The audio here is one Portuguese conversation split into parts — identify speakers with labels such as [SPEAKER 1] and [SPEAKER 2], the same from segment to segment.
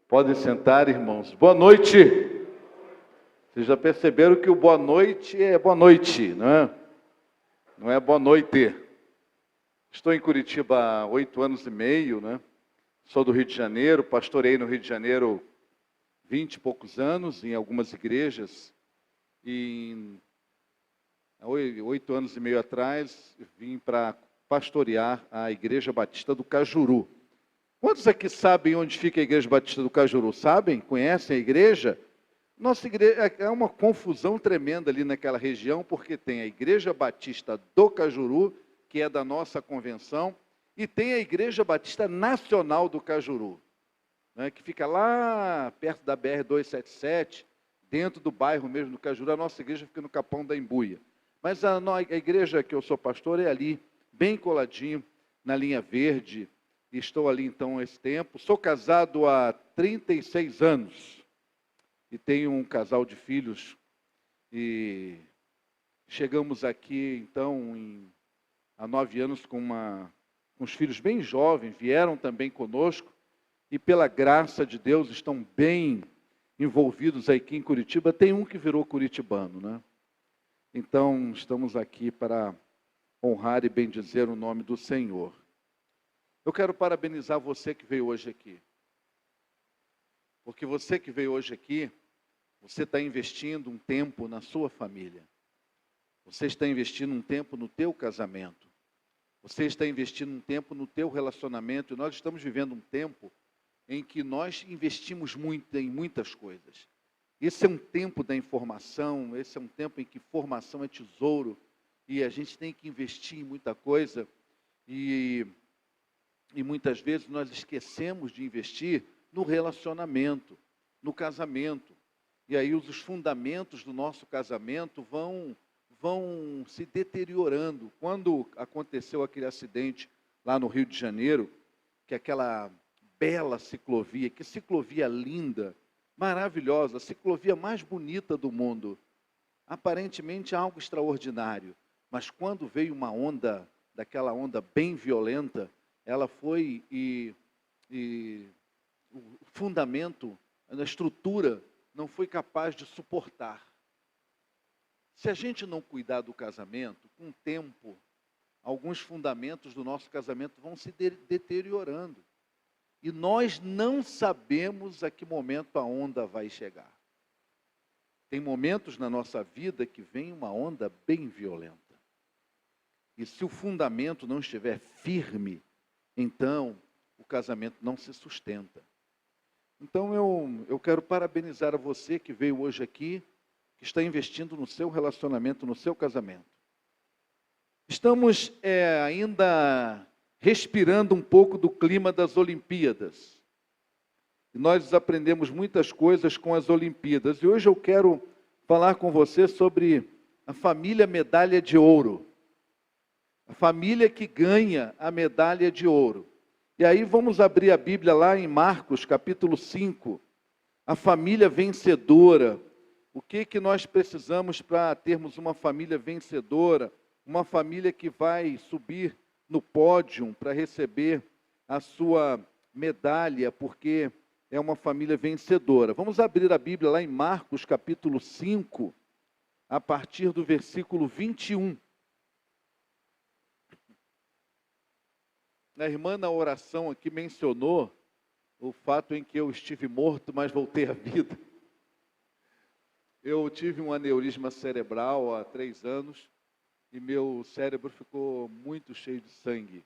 [SPEAKER 1] Podem sentar, irmãos. Boa noite. Vocês já perceberam que o boa noite é boa noite, não é? Não é boa noite. Estou em Curitiba há 8 anos e meio, né? Sou do Rio de Janeiro, pastorei no Rio de Janeiro 20 e poucos anos, em algumas igrejas. E há 8 anos e meio atrás, vim para pastorear a Igreja Batista do Cajuru. Quantos aqui sabem onde fica a Igreja Batista do Cajuru? Sabem? Conhecem a igreja? Nossa igreja é uma confusão tremenda ali naquela região, porque tem a Igreja Batista do Cajuru, que é da nossa convenção, e tem a Igreja Batista Nacional do Cajuru, né, que fica lá perto da BR-277, dentro do bairro mesmo do Cajuru. A nossa igreja fica no Capão da Embuia. Mas a igreja que eu sou pastor é ali, bem coladinho, na linha verde. Estou ali então há esse tempo. Sou casado há 36 anos e tenho um casal de filhos. E chegamos aqui então há 9 anos com uns filhos bem jovens, vieram também conosco e pela graça de Deus estão bem envolvidos aqui em Curitiba. Tem um que virou curitibano, né? Então estamos aqui para honrar e bendizer o nome do Senhor. Eu quero parabenizar você que veio hoje aqui. Porque você que veio hoje aqui, você está investindo um tempo na sua família. Você está investindo um tempo no teu casamento. Você está investindo um tempo no teu relacionamento. E nós estamos vivendo um tempo em que nós investimos muito em muitas coisas. Esse é um tempo da informação, esse é um tempo em que formação é tesouro. E a gente tem que investir em muita coisa. E muitas vezes nós esquecemos de investir no relacionamento, no casamento. E aí os fundamentos do nosso casamento vão se deteriorando. Quando aconteceu aquele acidente lá no Rio de Janeiro, que aquela bela ciclovia, que ciclovia linda, maravilhosa, a ciclovia mais bonita do mundo, aparentemente algo extraordinário. Mas quando veio uma onda, daquela onda bem violenta, ela foi e o fundamento, a estrutura não foi capaz de suportar. Se a gente não cuidar do casamento, com o tempo, alguns fundamentos do nosso casamento vão se deteriorando. E nós não sabemos a que momento a onda vai chegar. Tem momentos na nossa vida que vem uma onda bem violenta. E se o fundamento não estiver firme, então o casamento não se sustenta. Então eu quero parabenizar a você que veio hoje aqui, que está investindo no seu relacionamento, no seu casamento. Estamos ainda respirando um pouco do clima das Olimpíadas. E nós aprendemos muitas coisas com as Olimpíadas. E hoje eu quero falar com você sobre a família medalha de ouro. A família que ganha a medalha de ouro. E aí vamos abrir a Bíblia lá em Marcos, capítulo 5. A família vencedora. O que nós precisamos para termos uma família vencedora? Uma família que vai subir no pódio para receber a sua medalha, porque é uma família vencedora. Vamos abrir a Bíblia lá em Marcos, capítulo 5, a partir do versículo 21. A irmã na oração aqui mencionou o fato em que eu estive morto, mas voltei à vida. Eu tive um aneurisma cerebral há 3 anos e meu cérebro ficou muito cheio de sangue.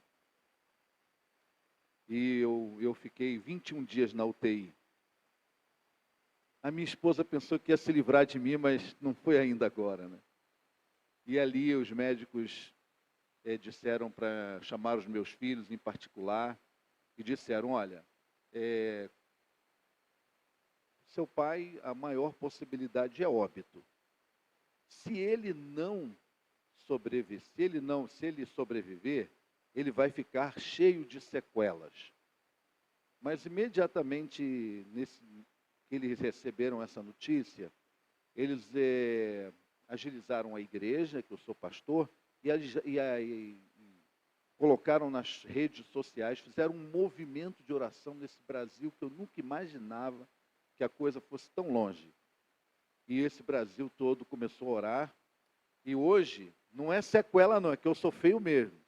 [SPEAKER 1] E eu fiquei 21 dias na UTI. A minha esposa pensou que ia se livrar de mim, mas não foi ainda agora, né? E ali os médicos disseram para chamar os meus filhos em particular e disseram, olha, seu pai, a maior possibilidade é óbito. Se ele sobreviver, ele vai ficar cheio de sequelas. Mas imediatamente que eles receberam essa notícia, eles agilizaram a igreja, que eu sou pastor, e colocaram nas redes sociais, fizeram um movimento de oração nesse Brasil que eu nunca imaginava que a coisa fosse tão longe. E esse Brasil todo começou a orar. E hoje, não é sequela não, é que eu sou feio mesmo.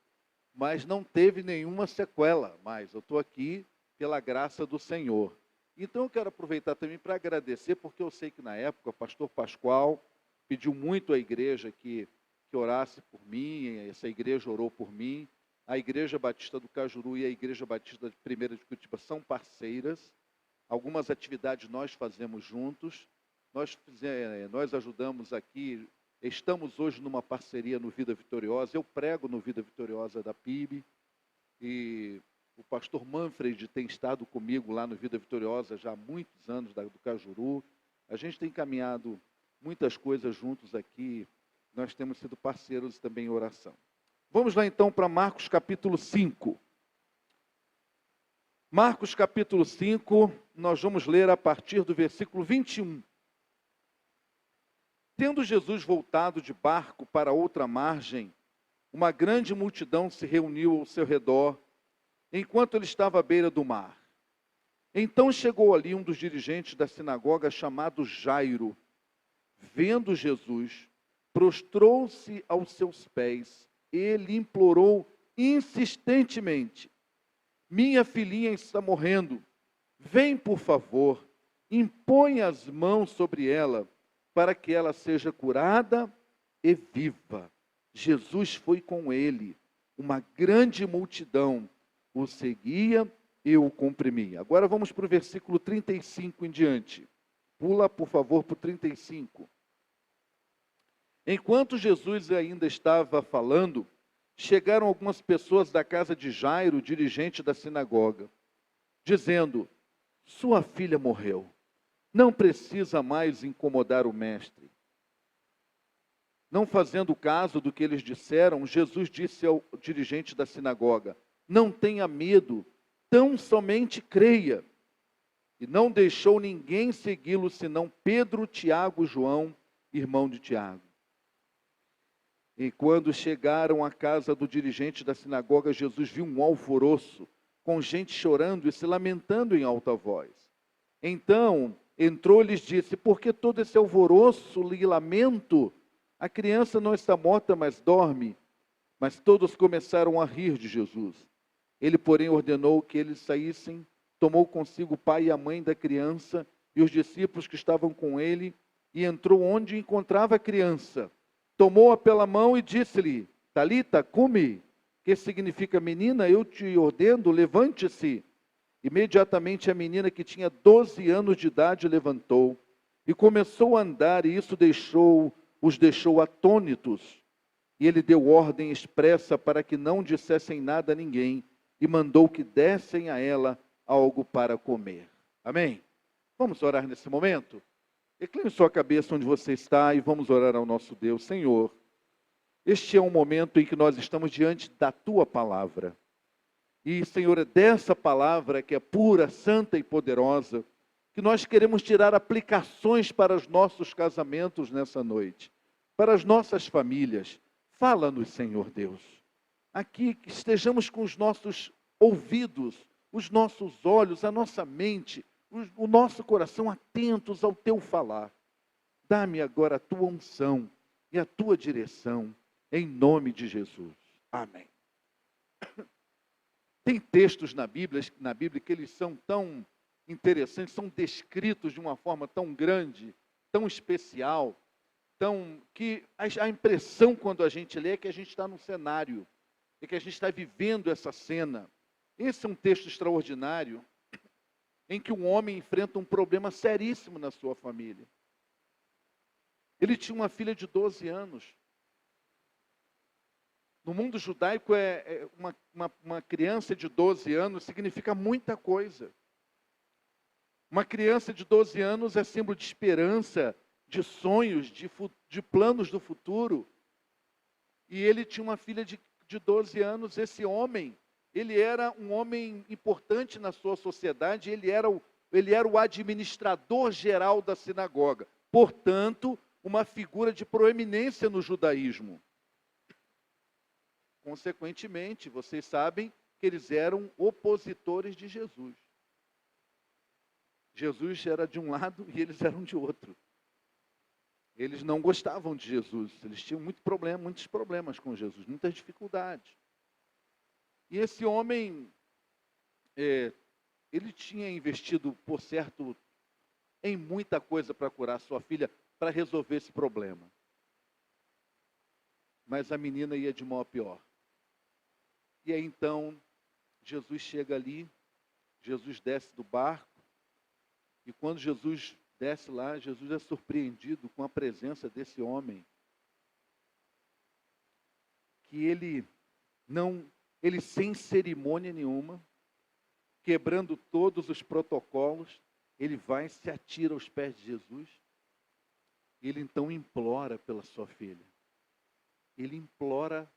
[SPEAKER 1] Mas não teve nenhuma sequela mais. Eu estou aqui pela graça do Senhor. Então eu quero aproveitar também para agradecer, porque eu sei que na época o pastor Pascoal pediu muito à igreja que orasse por mim, essa igreja orou por mim. A Igreja Batista do Cajuru e a Igreja Batista de Primeira de Curitiba são parceiras. Algumas atividades nós fazemos juntos. Nós ajudamos aqui, estamos hoje numa parceria no Vida Vitoriosa. Eu prego no Vida Vitoriosa da PIB. E o pastor Manfred tem estado comigo lá no Vida Vitoriosa já há muitos anos, do Cajuru. A gente tem caminhado muitas coisas juntos aqui. Nós temos sido parceiros também em oração. Vamos lá então para Marcos capítulo 5. Marcos capítulo 5, nós vamos ler a partir do versículo 21. Tendo Jesus voltado de barco para outra margem, uma grande multidão se reuniu ao seu redor, enquanto ele estava à beira do mar. Então chegou ali um dos dirigentes da sinagoga, chamado Jairo. Vendo Jesus, prostrou-se aos seus pés. Ele implorou insistentemente: minha filhinha está morrendo. Vem, por favor, impõe as mãos sobre ela, para que ela seja curada e viva. Jesus foi com ele. Uma grande multidão o seguia e o comprimia. Agora vamos para o versículo 35 em diante. Pula, por favor, para o 35. Enquanto Jesus ainda estava falando, chegaram algumas pessoas da casa de Jairo, dirigente da sinagoga, dizendo: sua filha morreu, não precisa mais incomodar o mestre. Não fazendo caso do que eles disseram, Jesus disse ao dirigente da sinagoga: não tenha medo, tão somente creia. E não deixou ninguém segui-lo, senão Pedro, Tiago e João, irmão de Tiago. E quando chegaram à casa do dirigente da sinagoga, Jesus viu um alvoroço, com gente chorando e se lamentando em alta voz. Então entrou e lhes disse: por que todo esse alvoroço e lamento? A criança não está morta, mas dorme. Mas todos começaram a rir de Jesus. Ele, porém, ordenou que eles saíssem, tomou consigo o pai e a mãe da criança e os discípulos que estavam com ele, e entrou onde encontrava a criança. Tomou-a pela mão e disse-lhe: Talita, cumi, que significa menina, eu te ordeno, levante-se. Imediatamente a menina, que tinha 12 anos de idade, levantou e começou a andar, e isso os deixou atônitos. E ele deu ordem expressa para que não dissessem nada a ninguém, e mandou que dessem a ela algo para comer. Amém? Vamos orar nesse momento? Recline sua cabeça onde você está e vamos orar ao nosso Deus. Senhor, este é um momento em que nós estamos diante da Tua palavra. E, Senhor, é dessa palavra que é pura, santa e poderosa, que nós queremos tirar aplicações para os nossos casamentos nessa noite, para as nossas famílias. Fala-nos, Senhor Deus. Aqui que estejamos com os nossos ouvidos, os nossos olhos, a nossa mente, o nosso coração atentos ao Teu falar. Dá-me agora a Tua unção e a Tua direção, em nome de Jesus. Amém. Tem textos na Bíblia que eles são tão interessantes, são descritos de uma forma tão grande, tão especial, que a impressão quando a gente lê é que a gente está num cenário, é que a gente está vivendo essa cena. Esse é um texto extraordinário, em que um homem enfrenta um problema seríssimo na sua família. Ele tinha uma filha de 12 anos. No mundo judaico, uma criança de 12 anos significa muita coisa. Uma criança de 12 anos é símbolo de esperança, de sonhos, de planos do futuro. E ele tinha uma filha de 12 anos. Esse homem, ele era um homem importante na sua sociedade, ele era o administrador geral da sinagoga. Portanto, uma figura de proeminência no judaísmo. consequentemente, vocês sabem que eles eram opositores de Jesus. Jesus era de um lado e eles eram de outro. Eles não gostavam de Jesus, eles tinham muitos problemas com Jesus, muitas dificuldades. E esse homem, ele tinha investido, por certo, em muita coisa para curar sua filha, para resolver esse problema. Mas a menina ia de mal a pior. E aí então, Jesus chega ali, Jesus desce do barco, e quando Jesus desce lá, Jesus é surpreendido com a presença desse homem, que ele sem cerimônia nenhuma, quebrando todos os protocolos, ele vai e se atira aos pés de Jesus. Ele então implora pela sua filha. Ele implora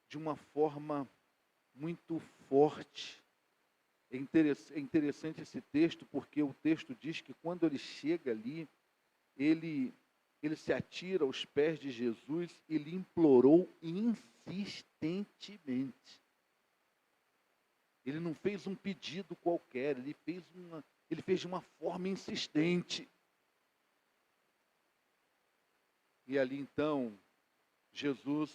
[SPEAKER 1] de uma forma muito forte. É interessante esse texto, porque o texto diz que quando ele chega ali, ele se atira aos pés de Jesus, ele implorou insistentemente. Ele não fez um pedido qualquer, ele fez de uma forma insistente. E ali então, Jesus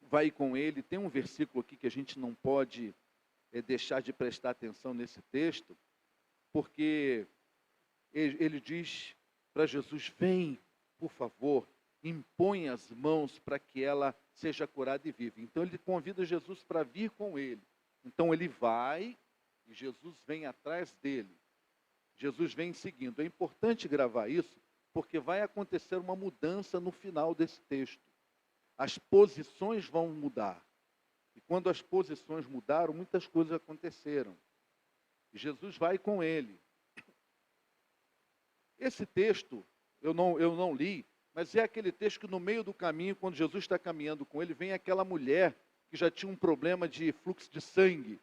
[SPEAKER 1] vai com ele. Tem um versículo aqui que a gente não pode deixar de prestar atenção nesse texto, porque ele diz para Jesus: vem, por favor, impõe as mãos para que ela seja curada e viva. Então ele convida Jesus para vir com ele. Então ele vai e Jesus vem atrás dele. Jesus vem seguindo. É importante gravar isso, porque vai acontecer uma mudança no final desse texto. As posições vão mudar. E quando as posições mudaram, muitas coisas aconteceram. E Jesus vai com ele. Esse texto, eu não li, mas é aquele texto que no meio do caminho, quando Jesus está caminhando com ele, vem aquela mulher que já tinha um problema de fluxo de sangue.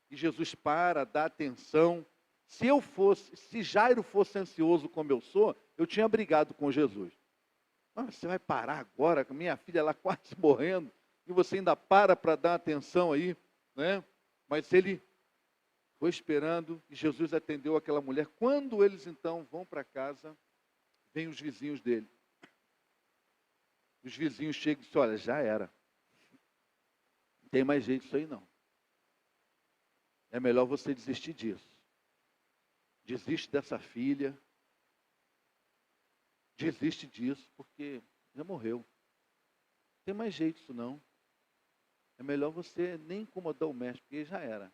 [SPEAKER 1] E Jesus para, dá atenção. Se Jairo fosse ansioso como eu sou, eu tinha brigado com Jesus. Mas você vai parar agora, com minha filha lá quase morrendo, e você ainda para dar atenção aí, né? Mas ele foi esperando e Jesus atendeu aquela mulher. Quando eles então vão para casa, vêm os vizinhos dele. Os vizinhos chegam e dizem: olha, já era. Não tem mais jeito isso aí não. É melhor você desistir disso. Desiste dessa filha. Desiste disso, porque já morreu. Não tem mais jeito isso não. É melhor você nem incomodar o mestre, porque já era.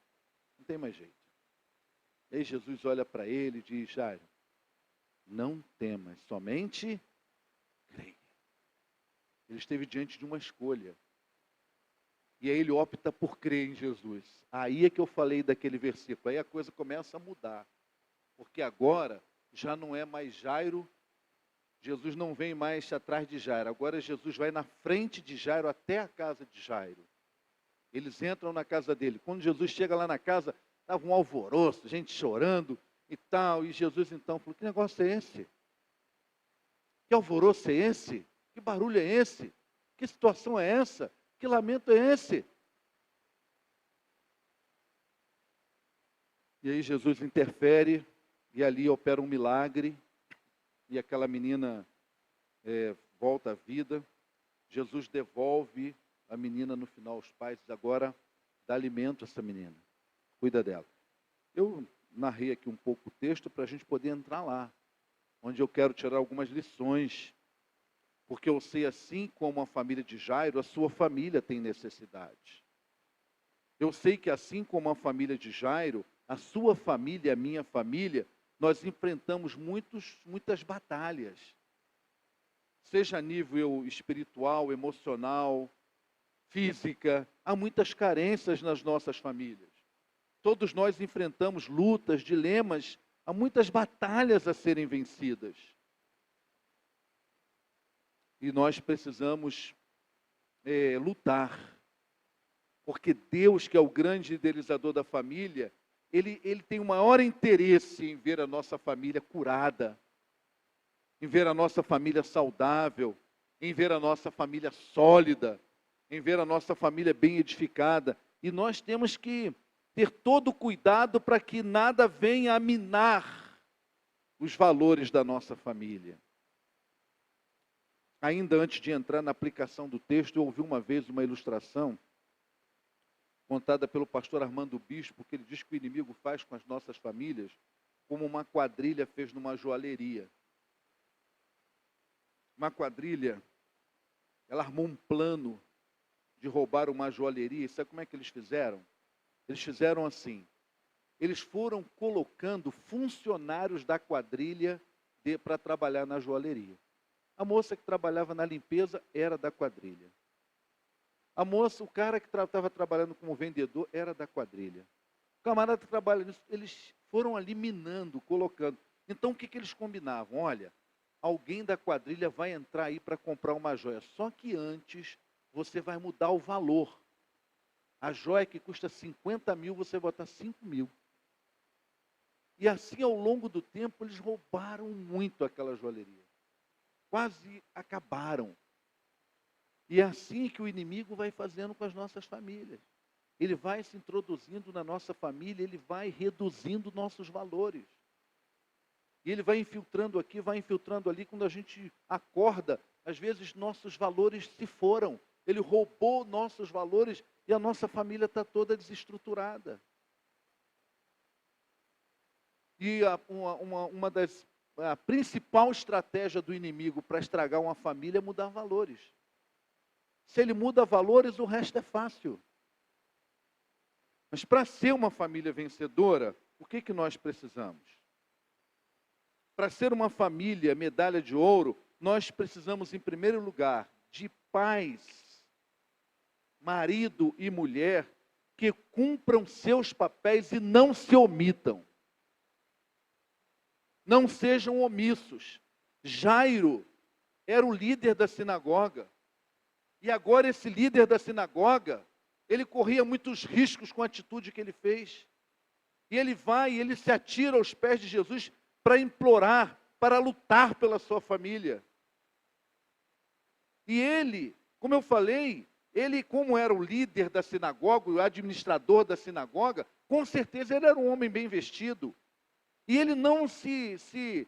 [SPEAKER 1] Não tem mais jeito. E aí Jesus olha para ele e diz: Jairo, não temas, somente creia. Ele esteve diante de uma escolha. E aí ele opta por crer em Jesus. Aí é que eu falei daquele versículo. Aí a coisa começa a mudar. Porque agora já não é mais Jairo. Jesus não vem mais atrás de Jairo. Agora Jesus vai na frente de Jairo até a casa de Jairo. Eles entram na casa dele. Quando Jesus chega lá na casa, estava um alvoroço, gente chorando e tal. E Jesus então falou: que negócio é esse? Que alvoroço é esse? Que barulho é esse? Que situação é essa? Que lamento é esse? E aí Jesus interfere e ali opera um milagre. E aquela menina volta à vida. Jesus devolve a menina no final aos pais. Agora dá alimento a essa menina. Cuida dela. Eu narrei aqui um pouco o texto para a gente poder entrar lá, onde eu quero tirar algumas lições. Porque eu sei, assim como a família de Jairo, a sua família tem necessidade. Eu sei que assim como a família de Jairo, a sua família e a minha família, nós enfrentamos muitas batalhas. Seja a nível espiritual, emocional, física, há muitas carências nas nossas famílias. Todos nós enfrentamos lutas, dilemas, há muitas batalhas a serem vencidas. E nós precisamos lutar. Porque Deus, que é o grande idealizador da família, Ele tem o maior interesse em ver a nossa família curada, em ver a nossa família saudável, em ver a nossa família sólida. em ver a nossa família bem edificada. E nós temos que ter todo o cuidado para que nada venha a minar os valores da nossa família. Ainda antes de entrar na aplicação do texto, eu ouvi uma vez uma ilustração contada pelo pastor Armando Bispo, que ele diz que o inimigo faz com as nossas famílias como uma quadrilha fez numa joalheria. Uma quadrilha, ela armou um plano de roubar uma joalheria. E sabe como é que eles fizeram? Eles fizeram assim: eles foram colocando funcionários da quadrilha para trabalhar na joalheria. A moça que trabalhava na limpeza era da quadrilha. A moça, o cara que estava trabalhando como vendedor era da quadrilha. O camarada que trabalha nisso, eles foram ali minando, colocando. Então o que eles combinavam? Olha, alguém da quadrilha vai entrar aí para comprar uma joia. Só que antes você vai mudar o valor. A joia que custa 50 mil, você vai botar 5 mil. E assim, ao longo do tempo, eles roubaram muito aquela joalheria. Quase acabaram. E é assim que o inimigo vai fazendo com as nossas famílias. Ele vai se introduzindo na nossa família, ele vai reduzindo nossos valores. E ele vai infiltrando aqui, vai infiltrando ali. Quando a gente acorda, às vezes nossos valores se foram. Ele roubou nossos valores e a nossa família está toda desestruturada. E a principal estratégia do inimigo para estragar uma família é mudar valores. Se ele muda valores, o resto é fácil. Mas para ser uma família vencedora, o que nós precisamos? Para ser uma família medalha de ouro, nós precisamos, em primeiro lugar, de pais, marido e mulher, que cumpram seus papéis e não se omitam. Não sejam omissos. Jairo era o líder da sinagoga. E agora esse líder da sinagoga, ele corria muitos riscos com a atitude que ele fez. E ele vai e ele se atira aos pés de Jesus para implorar, para lutar pela sua família. E ele, como eu falei, ele como era o líder da sinagoga, o administrador da sinagoga, com certeza ele era um homem bem vestido. E ele não se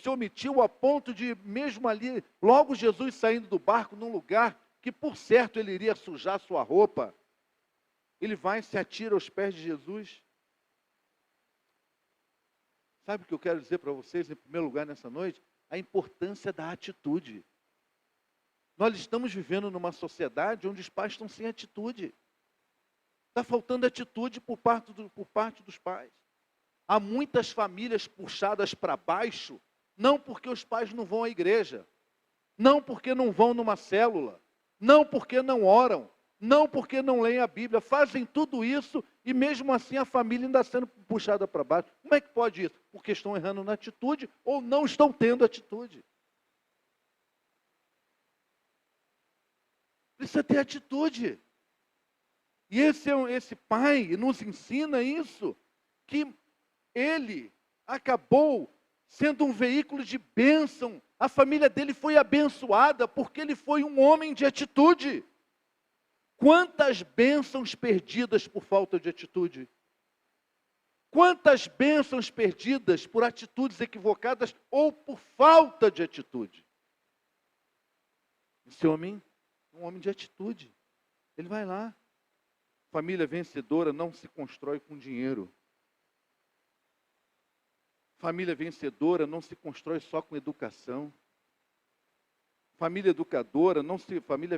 [SPEAKER 1] omitiu a ponto de, mesmo ali, logo Jesus saindo do barco, num lugar que por certo ele iria sujar sua roupa, ele vai e se atira aos pés de Jesus. Sabe o que eu quero dizer para vocês, em primeiro lugar, nessa noite? A importância da atitude. Nós estamos vivendo numa sociedade onde os pais estão sem atitude. Está faltando atitude por parte dos pais. Há muitas famílias puxadas para baixo, não porque os pais não vão à igreja, não porque não vão numa célula, não porque não oram, não porque não leem a Bíblia, fazem tudo isso e mesmo assim a família ainda sendo puxada para baixo. Como é que pode isso? Porque estão errando na atitude ou não estão tendo atitude. Precisa ter atitude. E esse pai nos ensina isso, que ele acabou sendo um veículo de bênção. A família dele foi abençoada porque ele foi um homem de atitude. Quantas bênçãos perdidas por falta de atitude? Quantas bênçãos perdidas por atitudes equivocadas ou por falta de atitude? Esse homem é um homem de atitude. Ele vai lá. Família vencedora não se constrói com dinheiro. Família vencedora não se constrói só com educação. Família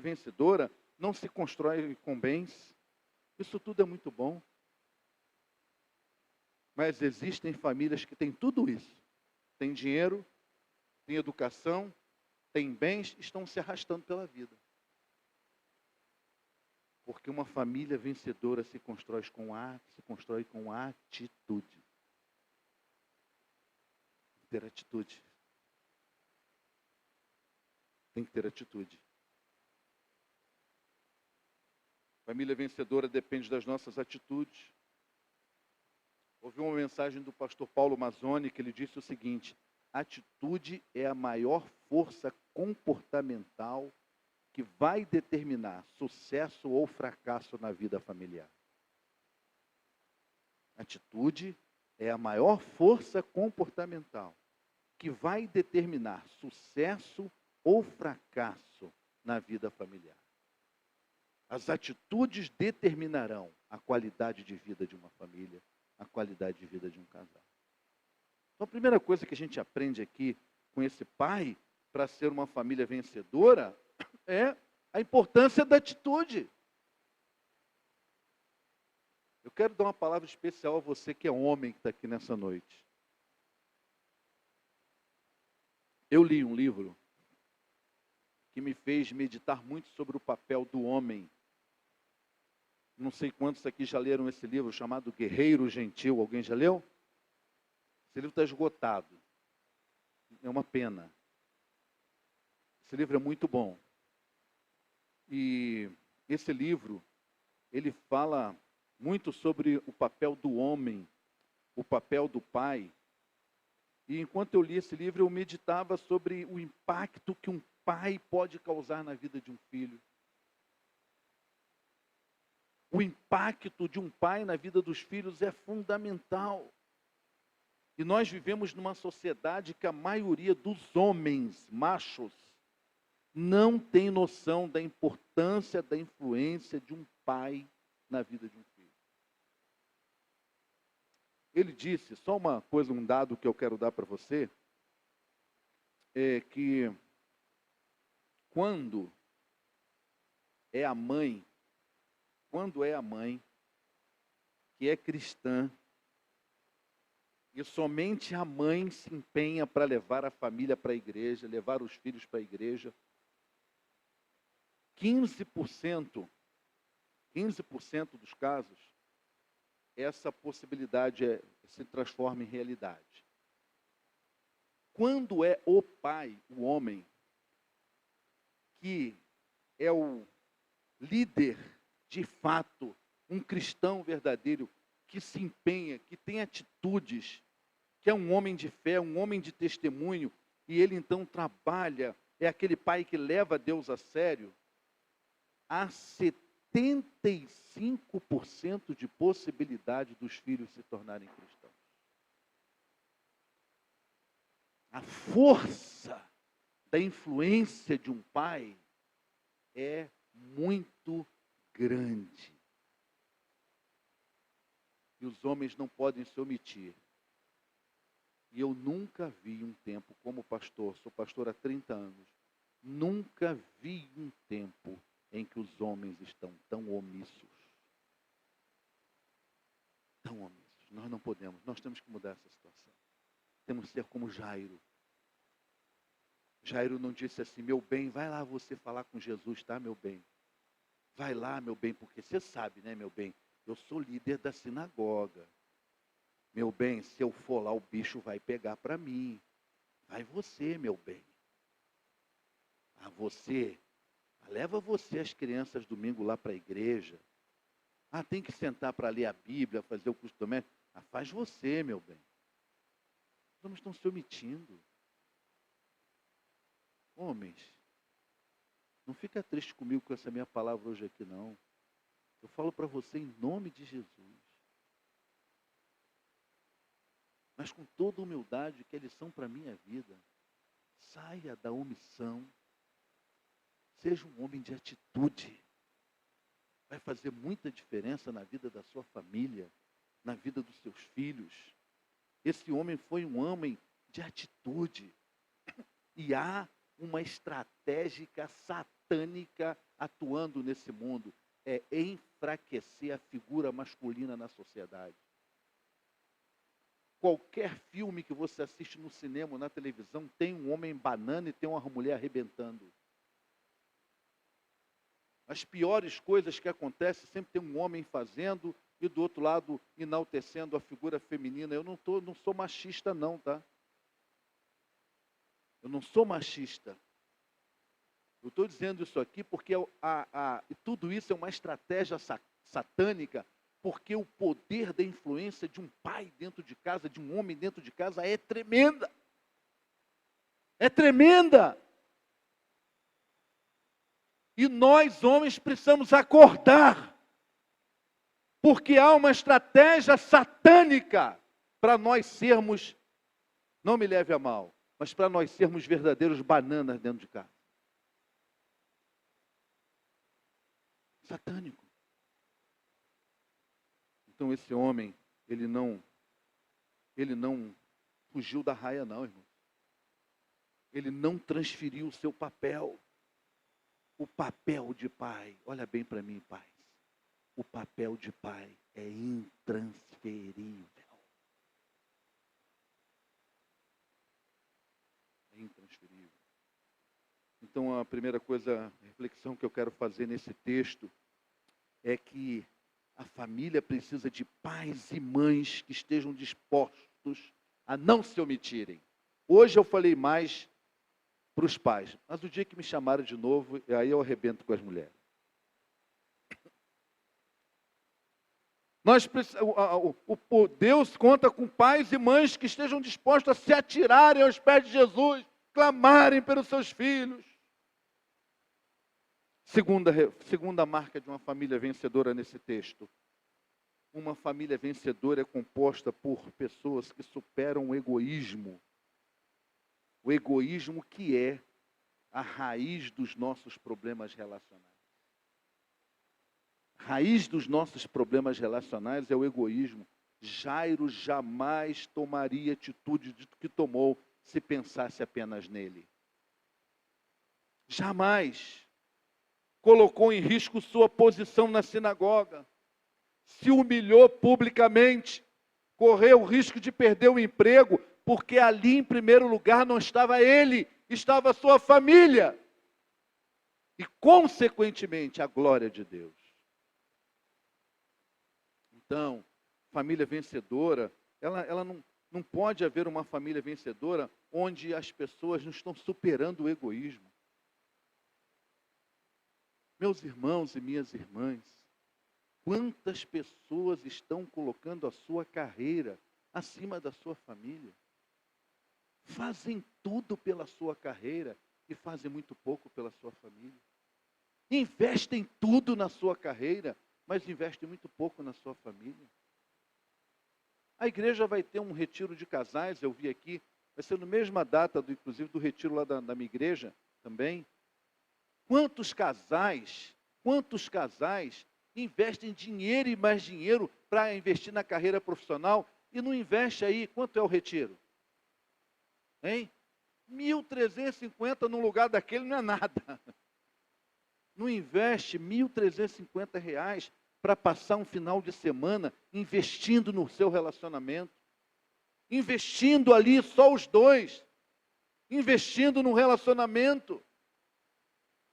[SPEAKER 1] vencedora não se constrói com bens. Isso tudo é muito bom. Mas existem famílias que têm tudo isso. Tem dinheiro, tem educação, tem bens, estão se arrastando pela vida. Porque uma família vencedora se constrói com atitude. Ter atitude. Tem que ter atitude. Família vencedora depende das nossas atitudes. Ouvi uma mensagem do pastor Paulo Mazzoni que ele disse o seguinte: atitude é a maior força comportamental que vai determinar sucesso ou fracasso na vida familiar. Atitude é a maior força comportamental que vai determinar sucesso ou fracasso na vida familiar. As atitudes determinarão a qualidade de vida de uma família, a qualidade de vida de um casal. Então, a primeira coisa que a gente aprende aqui com esse pai, para ser uma família vencedora, é a importância da atitude. Eu quero dar uma palavra especial a você que é homem que está aqui nessa noite. Eu li um livro que me fez meditar muito sobre o papel do homem. Não sei quantos aqui já leram esse livro, chamado Guerreiro Gentil. Alguém já leu? Esse livro está esgotado. É uma pena. Esse livro é muito bom. E esse livro, ele fala muito sobre o papel do homem, o papel do pai. E enquanto eu li esse livro, eu meditava sobre o impacto que um pai pode causar na vida de um filho. O impacto de um pai na vida dos filhos é fundamental. E nós vivemos numa sociedade que a maioria dos homens, machos, não tem noção da importância, da influência de um pai na vida de um filho. Ele disse, só uma coisa, um dado que eu quero dar para você, é que quando é a mãe que é cristã, e somente a mãe se empenha para levar a família para a igreja, levar os filhos para a igreja, 15% dos casos, essa possibilidade se transforma em realidade. Quando é o pai, o homem, que é o líder de fato, um cristão verdadeiro, que se empenha, que tem atitudes, que é um homem de fé, um homem de testemunho, e ele então trabalha, é aquele pai que leva Deus a sério, há 75% de possibilidade dos filhos se tornarem cristãos. A força da influência de um pai é muito grande. E os homens não podem se omitir. E eu nunca vi um tempo, como pastor, sou pastor há 30 anos, nunca vi um tempo em que os homens estão tão omissos. Tão omissos. Nós não podemos, nós temos que mudar essa situação. Temos que ser como Jairo. Jairo não disse assim, meu bem, vai lá você falar com Jesus, tá, meu bem? Vai lá, meu bem, porque você sabe, né, meu bem? Eu sou líder da sinagoga. Meu bem, se eu for lá, o bicho vai pegar para mim. Vai você, meu bem. Ah, você, leva você as crianças domingo lá para a igreja. Ah, tem que sentar para ler a Bíblia, fazer o curso doméstico. Ah, faz você, meu bem. Os homens estão se omitindo. Homens, não fica triste comigo com essa minha palavra hoje aqui, não. Eu falo para você em nome de Jesus. Mas com toda humildade, que é lição para a minha vida. Saia da omissão. Seja um homem de atitude. Vai fazer muita diferença na vida da sua família, na vida dos seus filhos. Esse homem foi um homem de atitude. E há uma estratégia satânica atuando nesse mundo. É enfraquecer a figura masculina na sociedade. Qualquer filme que você assiste no cinema ou na televisão, tem um homem banana e tem uma mulher arrebentando. As piores coisas que acontecem, sempre tem um homem fazendo e do outro lado enaltecendo a figura feminina. Eu não sou machista não, tá? Eu não sou machista. Eu estou dizendo isso aqui porque tudo isso é uma estratégia satânica, porque o poder da influência de um pai dentro de casa, de um homem dentro de casa, é tremenda. É tremenda. E nós, homens, precisamos acordar, porque há uma estratégia satânica para nós sermos, não me leve a mal, mas para nós sermos verdadeiros bananas dentro de casa. Satânico. Então esse homem, ele não fugiu da raia não, irmão. Ele não transferiu o seu papel. O papel de pai, olha bem para mim, pai. O papel de pai é intransferível. É intransferível. Então a primeira coisa, a reflexão que eu quero fazer nesse texto é que a família precisa de pais e mães que estejam dispostos a não se omitirem. Hoje eu falei mais para os pais, mas o dia que me chamaram de novo, aí eu arrebento com as mulheres. Deus conta com pais e mães que estejam dispostos a se atirarem aos pés de Jesus, clamarem pelos seus filhos. Segunda marca de uma família vencedora nesse texto. Uma família vencedora é composta por pessoas que superam o egoísmo. O egoísmo que é a raiz dos nossos problemas relacionais. A raiz dos nossos problemas relacionais é o egoísmo. Jairo jamais tomaria a atitude que tomou se pensasse apenas nele. Jamais. Colocou em risco sua posição na sinagoga. Se humilhou publicamente. Correu o risco de perder o emprego, porque ali em primeiro lugar não estava ele, estava a sua família. E consequentemente a glória de Deus. Então, família vencedora, ela não pode haver uma família vencedora onde as pessoas não estão superando o egoísmo. Meus irmãos e minhas irmãs, quantas pessoas estão colocando a sua carreira acima da sua família? Fazem tudo pela sua carreira e fazem muito pouco pela sua família. Investem tudo na sua carreira, mas investem muito pouco na sua família. A igreja vai ter um retiro de casais, eu vi aqui, vai ser na mesma data, inclusive, do retiro lá da minha igreja também. Quantos casais investem dinheiro e mais dinheiro para investir na carreira profissional e não investe aí, quanto é o retiro? Hein? 1.350 num lugar daquele não é nada. Não investe R$1.350 para passar um final de semana investindo no seu relacionamento. Investindo ali só os dois. Investindo no relacionamento.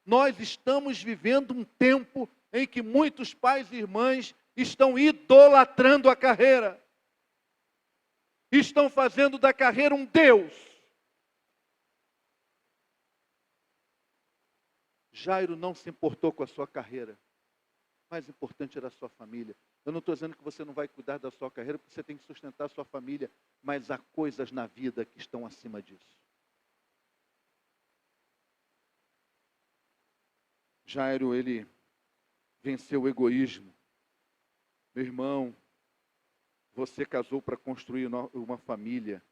[SPEAKER 1] Nós estamos vivendo um tempo em que muitos pais e irmãs estão idolatrando a carreira. Estão fazendo da carreira um Deus. Jairo não se importou com a sua carreira. O mais importante era a sua família. Eu não estou dizendo que você não vai cuidar da sua carreira, porque você tem que sustentar a sua família, mas há coisas na vida que estão acima disso. Jairo, ele venceu o egoísmo. Meu irmão, você casou para construir uma família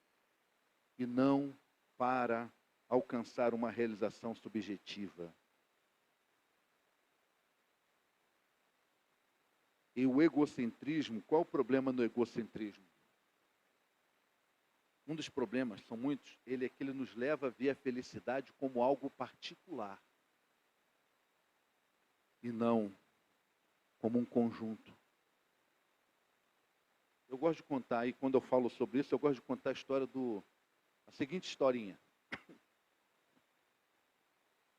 [SPEAKER 1] e não para alcançar uma realização subjetiva. E o egocentrismo, qual o problema no egocentrismo? Um dos problemas, são muitos, ele é que ele nos leva a ver a felicidade como algo particular. E não como um conjunto. Eu gosto de contar, e quando eu falo sobre isso, eu gosto de contar a seguinte historinha.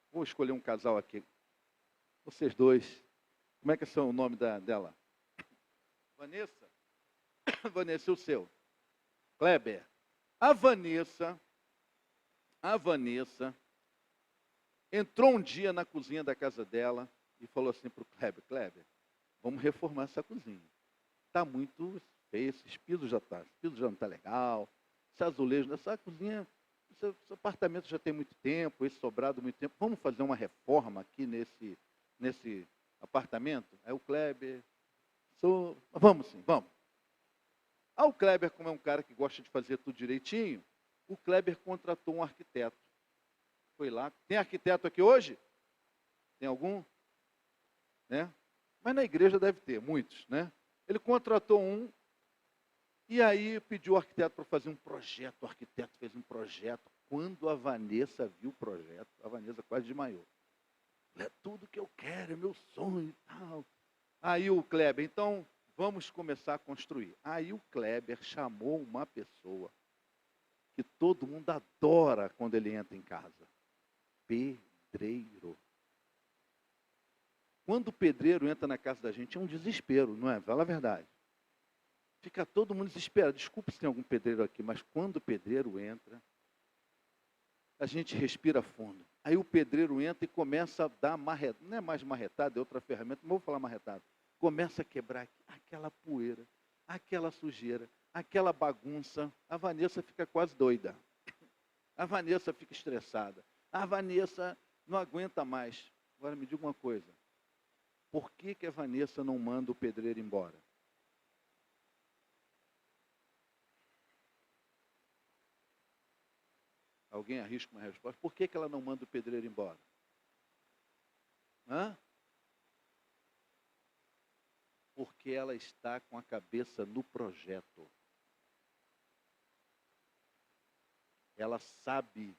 [SPEAKER 1] Vou escolher um casal aqui. Vocês dois. Como é que é o nome dela? Vanessa? Vanessa, o seu. Kleber. A Vanessa entrou um dia na cozinha da casa dela e falou assim para o Kleber, vamos reformar essa cozinha. Está muito feio, esse piso já não está legal, esse azulejo, essa cozinha, esse apartamento já tem muito tempo, esse sobrado muito tempo, vamos fazer uma reforma aqui nesse apartamento? Aí o Kleber, vamos sim, vamos. O Kleber, como é um cara que gosta de fazer tudo direitinho, o Kleber contratou um arquiteto. Foi lá. Tem arquiteto aqui hoje? Tem algum? Né? Mas na igreja deve ter, muitos, né? Ele contratou um, e aí pediu o arquiteto para fazer um projeto. O arquiteto fez um projeto. Quando a Vanessa viu o projeto, a Vanessa quase desmaiou. É tudo que eu quero, é meu sonho e tal. Aí o Kleber, então, vamos começar a construir. Aí o Kleber chamou uma pessoa que todo mundo adora quando ele entra em casa. Pedreiro. Quando o pedreiro entra na casa da gente, é um desespero, não é? Fala a verdade. Fica todo mundo desesperado. Desculpe se tem algum pedreiro aqui, mas quando o pedreiro entra, a gente respira fundo. Aí o pedreiro entra e começa a dar marretada. Não é mais marretada, é outra ferramenta, mas vou falar marretada. Começa a quebrar aquela poeira, aquela sujeira, aquela bagunça. A Vanessa fica quase doida. A Vanessa fica estressada. A Vanessa não aguenta mais. Agora me diga uma coisa. Por que a Vanessa não manda o pedreiro embora? Alguém arrisca uma resposta? Por que ela não manda o pedreiro embora? Porque ela está com a cabeça no projeto. Ela sabe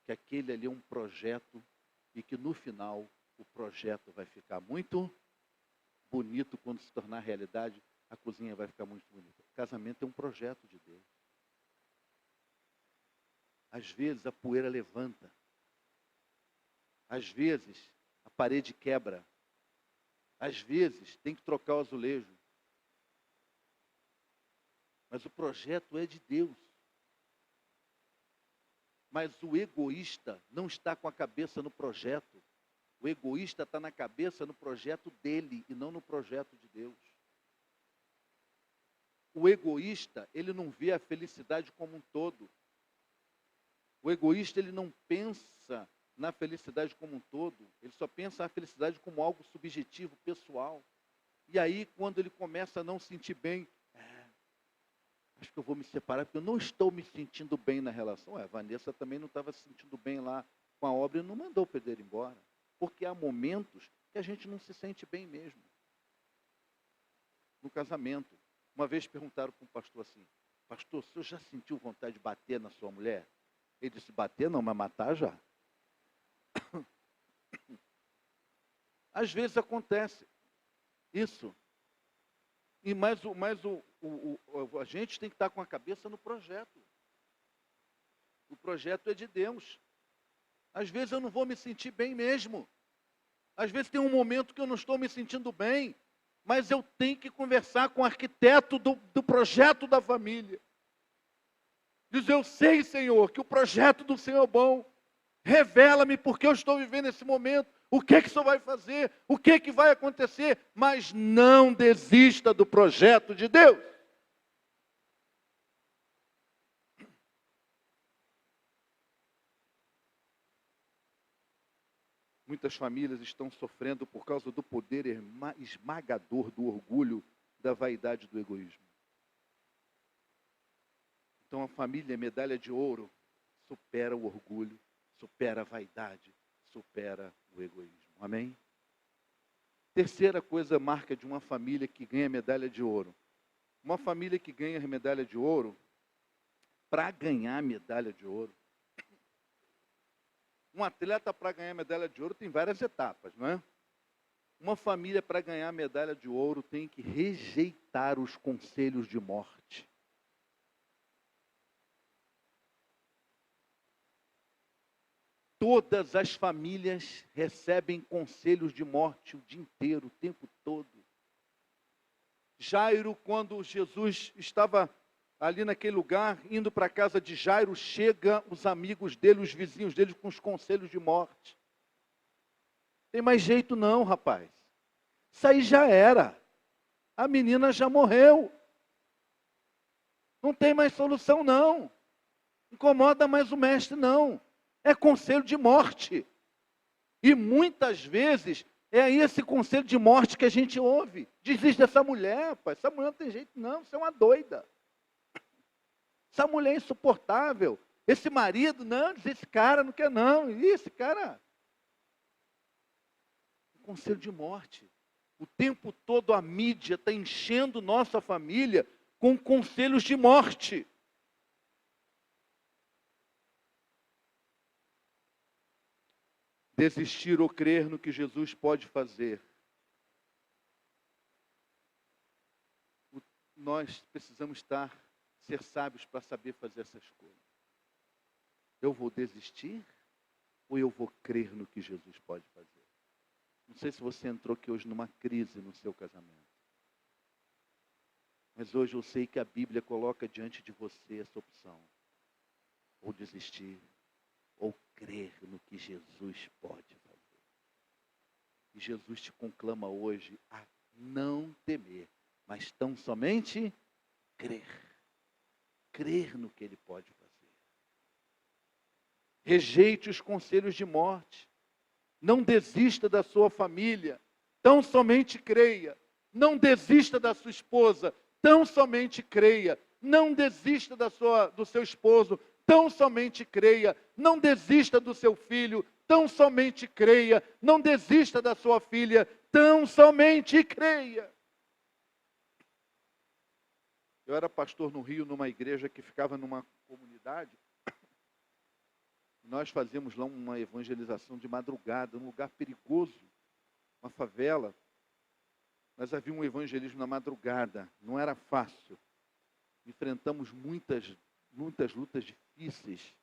[SPEAKER 1] que aquele ali é um projeto e que no final o projeto vai ficar muito bonito quando se tornar realidade. A cozinha vai ficar muito bonita. O casamento é um projeto de Deus. Às vezes a poeira levanta. Às vezes a parede quebra. Às vezes tem que trocar o azulejo. Mas o projeto é de Deus. Mas o egoísta não está com a cabeça no projeto. O egoísta está na cabeça no projeto dele e não no projeto de Deus. O egoísta, ele não vê a felicidade como um todo. O egoísta, ele não pensa na felicidade como um todo. Ele só pensa na felicidade como algo subjetivo, pessoal. E aí, quando ele começa a não sentir bem, acho que eu vou me separar, porque eu não estou me sentindo bem na relação. A Vanessa também não estava se sentindo bem lá com a obra e não mandou o pedreiro embora. Porque há momentos que a gente não se sente bem mesmo. No casamento. Uma vez perguntaram para um pastor assim, pastor, o senhor já sentiu vontade de bater na sua mulher? Ele disse, bater não, mas matar já. Às vezes acontece isso. E a gente tem que estar com a cabeça no projeto. O projeto é de Deus. Às vezes eu não vou me sentir bem mesmo. Às vezes tem um momento que eu não estou me sentindo bem, mas eu tenho que conversar com o arquiteto do projeto da família. Diz, eu sei, Senhor, que o projeto do Senhor é bom. Revela-me porque eu estou vivendo esse momento. O que o Senhor vai fazer? O que vai acontecer? Mas não desista do projeto de Deus. Muitas famílias estão sofrendo por causa do poder esmagador do orgulho, da vaidade e do egoísmo. Então a família medalha de ouro supera o orgulho, supera a vaidade, supera o egoísmo. Amém? Terceira coisa, marca de uma família que ganha medalha de ouro. Uma família que ganha medalha de ouro, para ganhar medalha de ouro, um atleta para ganhar medalha de ouro tem várias etapas, não é? Uma família para ganhar medalha de ouro tem que rejeitar os conselhos de morte. Todas as famílias recebem conselhos de morte o dia inteiro, o tempo todo. Jairo, quando Jesus estava ali naquele lugar, indo para a casa de Jairo, chega os amigos dele, os vizinhos dele, com os conselhos de morte. Tem mais jeito não, rapaz. Isso aí já era. A menina já morreu. Não tem mais solução não. Incomoda mais o mestre, não. É conselho de morte. E muitas vezes é esse conselho de morte que a gente ouve. Desiste dessa mulher, pai. Essa mulher não tem jeito, não. Você é uma doida. Essa mulher é insuportável. Esse marido, não, diz esse cara não quer, não. Ih, esse cara. Conselho de morte. O tempo todo a mídia está enchendo nossa família com conselhos de morte. Desistir ou crer no que Jesus pode fazer. Nós precisamos ser sábios para saber fazer essa escolha. Eu vou desistir ou eu vou crer no que Jesus pode fazer? Não sei se você entrou aqui hoje numa crise no seu casamento. Mas hoje eu sei que a Bíblia coloca diante de você essa opção. Ou desistir, ou crer no que Jesus pode fazer. E Jesus te conclama hoje a não temer, mas tão somente crer. Crer no que Ele pode fazer. Rejeite os conselhos de morte. Não desista da sua família. Tão somente creia. Não desista da sua esposa. Tão somente creia. Não desista do seu esposo. Tão somente creia. Não desista do seu filho. Tão somente creia. Não desista da sua filha. Tão somente creia. Eu era pastor no Rio, numa igreja que ficava numa comunidade. Nós fazíamos lá uma evangelização de madrugada, num lugar perigoso, uma favela. Mas havia um evangelismo na madrugada, não era fácil. Enfrentamos muitas lutas difíceis,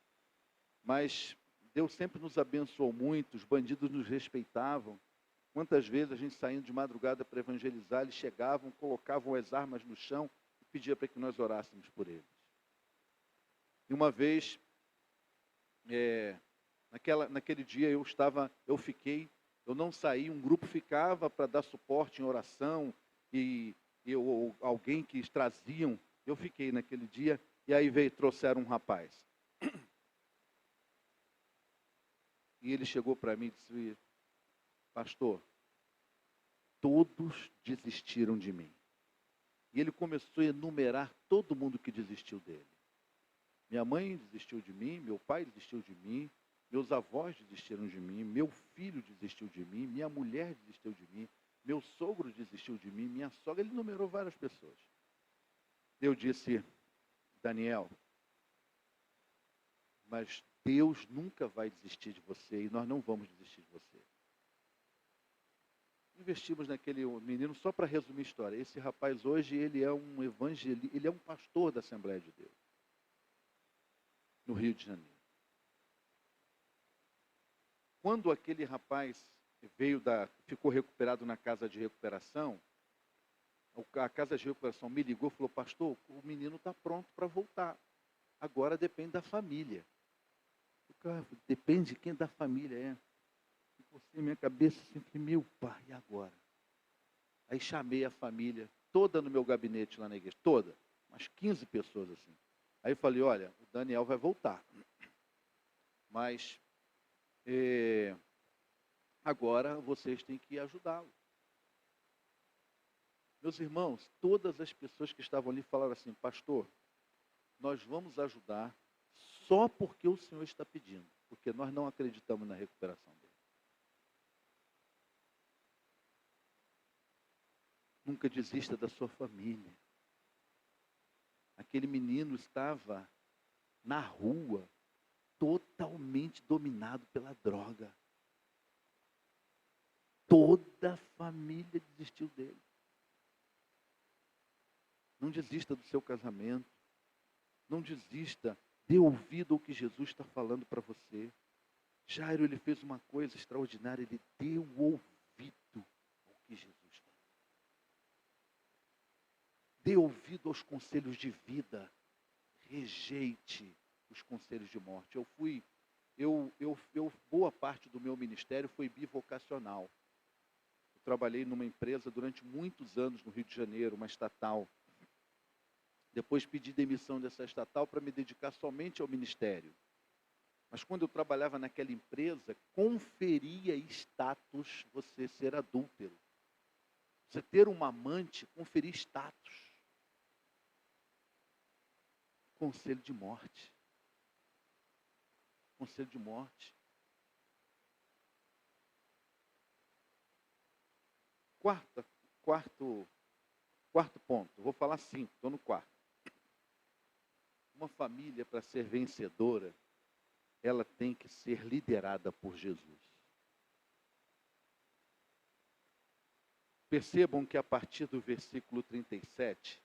[SPEAKER 1] mas Deus sempre nos abençoou muito, os bandidos nos respeitavam. Quantas vezes a gente saindo de madrugada para evangelizar, eles chegavam, colocavam as armas no chão e pediam para que nós orássemos por eles. E uma vez, naquele dia eu não saí, um grupo ficava para dar suporte em oração, ou alguém que traziam, eu fiquei naquele dia, e aí trouxeram um rapaz. E ele chegou para mim e disse: pastor, todos desistiram de mim. E ele começou a enumerar todo mundo que desistiu dele. Minha mãe desistiu de mim, meu pai desistiu de mim, meus avós desistiram de mim, meu filho desistiu de mim, minha mulher desistiu de mim, meu sogro desistiu de mim, minha sogra, ele numerou várias pessoas. Eu disse: Daniel, mas Deus nunca vai desistir de você e nós não vamos desistir de você. Investimos naquele menino, só para resumir a história. Esse rapaz hoje, ele é um evangelista, ele é um pastor da Assembleia de Deus, no Rio de Janeiro. Quando aquele rapaz ficou recuperado na casa de recuperação, a casa de recuperação me ligou e falou: pastor, o menino está pronto para voltar. Agora depende da família. Depende de quem da família é. E você, minha cabeça, sempre, meu pai, e agora? Aí chamei a família toda no meu gabinete lá na igreja, toda, umas 15 pessoas assim. Aí falei: olha, o Daniel vai voltar, mas agora vocês têm que ajudá-lo. Meus irmãos, todas as pessoas que estavam ali falaram assim: pastor, nós vamos ajudar só porque o Senhor está pedindo, porque nós não acreditamos na recuperação dele. Nunca desista da sua família. Aquele menino estava na rua, totalmente dominado pela droga. Toda a família desistiu dele. Não desista do seu casamento. Não desista. Dê ouvido ao que Jesus está falando para você. Jairo, ele fez uma coisa extraordinária. Ele deu ouvido ao que Jesus falou. Dê ouvido aos conselhos de vida. Rejeite os conselhos de morte. Boa parte do meu ministério foi bivocacional. Eu trabalhei numa empresa durante muitos anos no Rio de Janeiro, uma estatal. Depois pedi demissão dessa estatal para me dedicar somente ao ministério. Mas quando eu trabalhava naquela empresa, conferia status você ser adúltero. Você ter uma amante, conferir status. Conselho de morte. Conselho de morte. Quarto ponto. Vou falar 5, estou no quarto. Uma família, para ser vencedora, ela tem que ser liderada por Jesus. Percebam que a partir do versículo 37,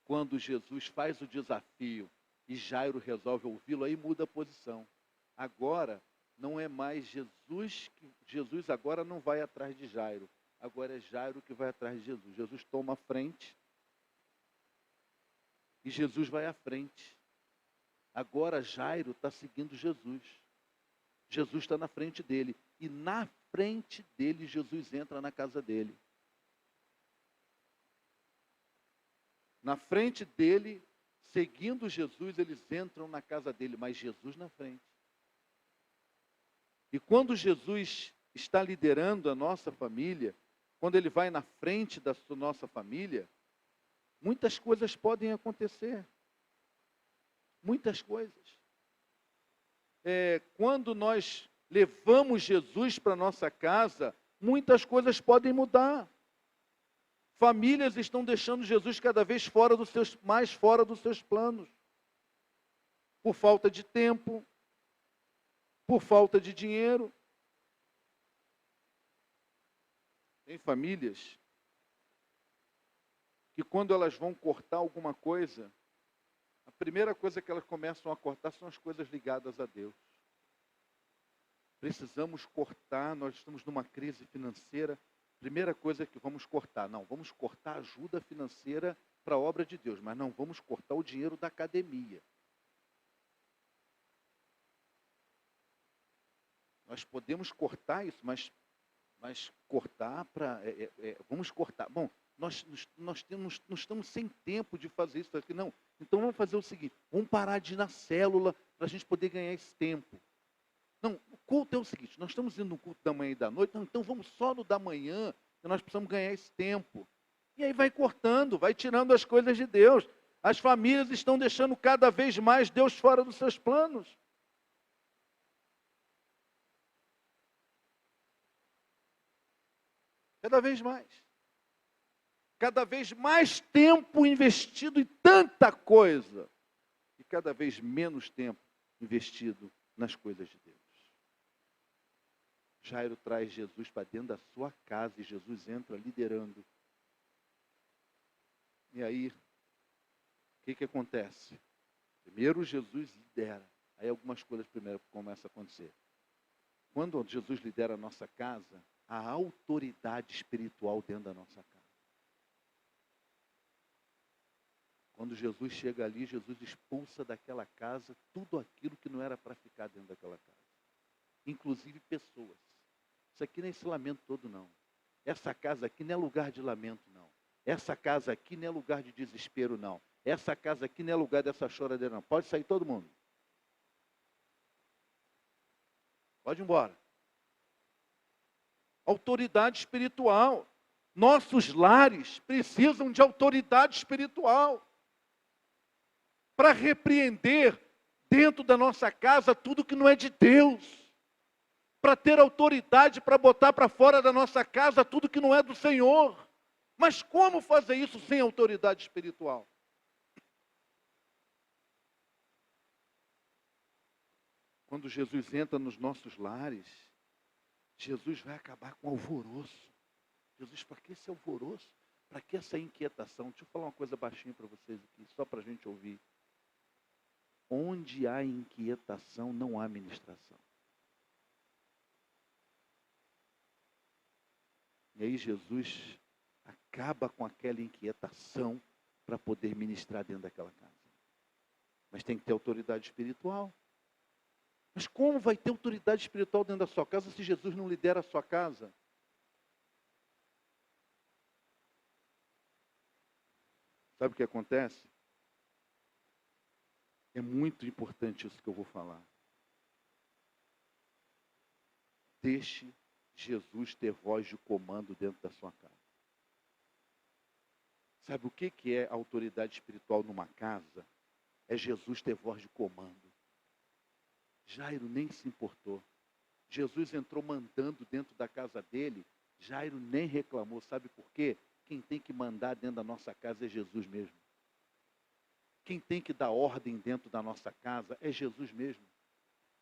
[SPEAKER 1] quando Jesus faz o desafio e Jairo resolve ouvi-lo, aí muda a posição. Agora, não é mais Jesus agora não vai atrás de Jairo. Agora é Jairo que vai atrás de Jesus. Jesus toma a frente e Jesus vai à frente. Agora Jairo está seguindo Jesus. Jesus está na frente dele. E na frente dele, Jesus entra na casa dele. Na frente dele, seguindo Jesus, eles entram na casa dele, mas Jesus na frente. E quando Jesus está liderando a nossa família, quando ele vai na frente da nossa família, muitas coisas podem acontecer. Muitas coisas. Quando nós levamos Jesus para a nossa casa, muitas coisas podem mudar. Famílias estão deixando Jesus cada vez mais fora dos seus planos. Por falta de tempo, por falta de dinheiro. Tem famílias que quando elas vão cortar alguma coisa, a primeira coisa que elas começam a cortar são as coisas ligadas a Deus. Precisamos cortar, nós estamos numa crise financeira, primeira coisa que vamos cortar, não, vamos cortar a ajuda financeira para a obra de Deus, mas não vamos cortar o dinheiro da academia. Nós podemos cortar isso, mas cortar para... vamos cortar. Bom, nós estamos sem tempo de fazer isso aqui, não. Então vamos fazer o seguinte, vamos parar de ir na célula para a gente poder ganhar esse tempo. Não, o culto é o seguinte, nós estamos indo no culto da manhã e da noite, então vamos só no da manhã, que nós precisamos ganhar esse tempo. E aí vai cortando, vai tirando as coisas de Deus. As famílias estão deixando cada vez mais Deus fora dos seus planos. Cada vez mais. Cada vez mais tempo investido em tanta coisa. E cada vez menos tempo investido nas coisas de Deus. Jairo traz Jesus para dentro da sua casa e Jesus entra liderando. E aí, o que acontece? Primeiro Jesus lidera. Aí algumas coisas primeiro começam a acontecer. Quando Jesus lidera a nossa casa, há autoridade espiritual dentro da nossa casa. Quando Jesus chega ali, Jesus expulsa daquela casa tudo aquilo que não era para ficar dentro daquela casa. Inclusive pessoas. Isso aqui não é esse lamento todo, não. Essa casa aqui não é lugar de lamento, não. Essa casa aqui não é lugar de desespero, não. Essa casa aqui não é lugar dessa choradeira, não. Pode sair todo mundo. Pode ir embora. Autoridade espiritual. Nossos lares precisam de autoridade espiritual. Para repreender dentro da nossa casa tudo que não é de Deus. Para ter autoridade para botar para fora da nossa casa tudo que não é do Senhor. Mas como fazer isso sem autoridade espiritual? Quando Jesus entra nos nossos lares, Jesus vai acabar com o alvoroço. Jesus, para que esse alvoroço? Para que essa inquietação? Deixa eu falar uma coisa baixinho para vocês aqui, só para a gente ouvir. Onde há inquietação, não há ministração. E aí Jesus acaba com aquela inquietação para poder ministrar dentro daquela casa. Mas tem que ter autoridade espiritual. Mas como vai ter autoridade espiritual dentro da sua casa se Jesus não lidera a sua casa? Sabe o que acontece? É muito importante isso que eu vou falar. Deixe Jesus ter voz de comando dentro da sua casa. Sabe o que é autoridade espiritual numa casa? É Jesus ter voz de comando. Jairo nem se importou. Jesus entrou mandando dentro da casa dele. Jairo nem reclamou. Sabe por quê? Quem tem que mandar dentro da nossa casa é Jesus mesmo. Quem tem que dar ordem dentro da nossa casa é Jesus mesmo.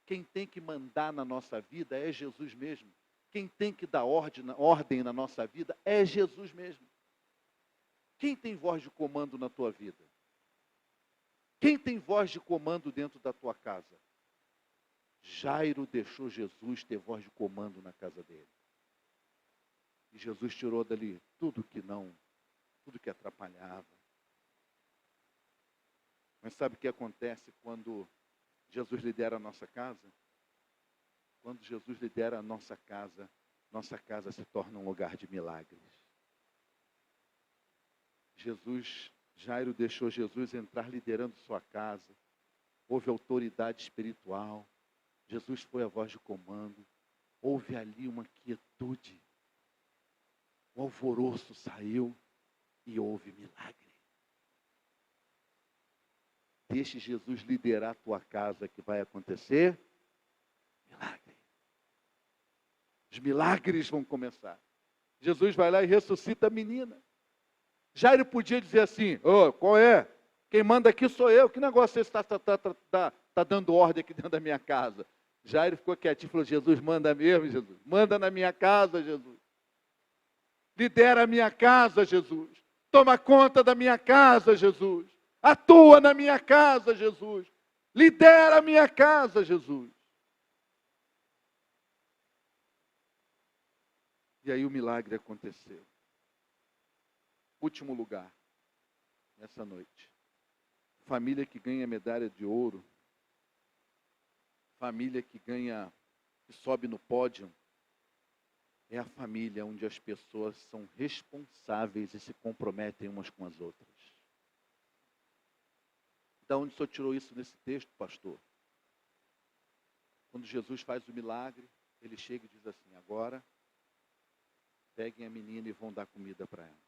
[SPEAKER 1] Quem tem que mandar na nossa vida é Jesus mesmo. Quem tem que dar ordem na nossa vida é Jesus mesmo. Quem tem voz de comando na tua vida? Quem tem voz de comando dentro da tua casa? Jairo deixou Jesus ter voz de comando na casa dele. E Jesus tirou dali tudo que atrapalhava. Mas sabe o que acontece quando Jesus lidera a nossa casa? Quando Jesus lidera a nossa casa se torna um lugar de milagres. Jairo deixou Jesus entrar liderando sua casa. Houve autoridade espiritual. Jesus foi a voz de comando. Houve ali uma quietude. O alvoroço saiu e houve milagre. Deixe Jesus liderar a tua casa, que vai acontecer milagre. Os milagres vão começar. Jesus vai lá e ressuscita a menina. Jairo podia dizer assim: qual é? Quem manda aqui sou eu. Que negócio é esse está dando ordem aqui dentro da minha casa? Jairo ficou quietinho e falou: Jesus, manda mesmo, Jesus. Manda na minha casa, Jesus. Lidera a minha casa, Jesus. Toma conta da minha casa, Jesus. Atua na minha casa, Jesus. Lidera a minha casa, Jesus. E aí o milagre aconteceu. Último lugar, nessa noite. Família que ganha medalha de ouro. Família que sobe no pódio. É a família onde as pessoas são responsáveis e se comprometem umas com as outras. Da onde o senhor tirou isso nesse texto, pastor? Quando Jesus faz o milagre, ele chega e diz assim: agora, peguem a menina e vão dar comida para ela.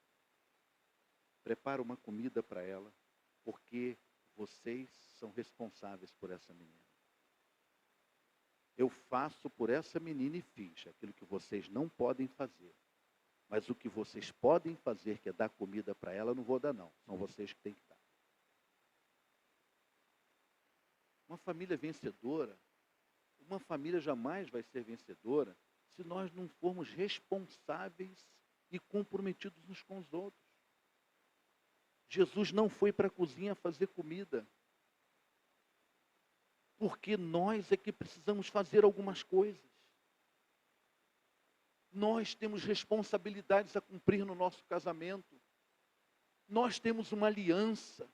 [SPEAKER 1] Prepara uma comida para ela, porque vocês são responsáveis por essa menina. Eu faço por essa menina e fiz aquilo que vocês não podem fazer. Mas o que vocês podem fazer, que é dar comida para ela, eu não vou dar não. São vocês que têm que dar. Uma família vencedora, uma família jamais vai ser vencedora se nós não formos responsáveis e comprometidos uns com os outros. Jesus não foi para a cozinha fazer comida, porque nós é que precisamos fazer algumas coisas. Nós temos responsabilidades a cumprir no nosso casamento. Nós temos uma aliança.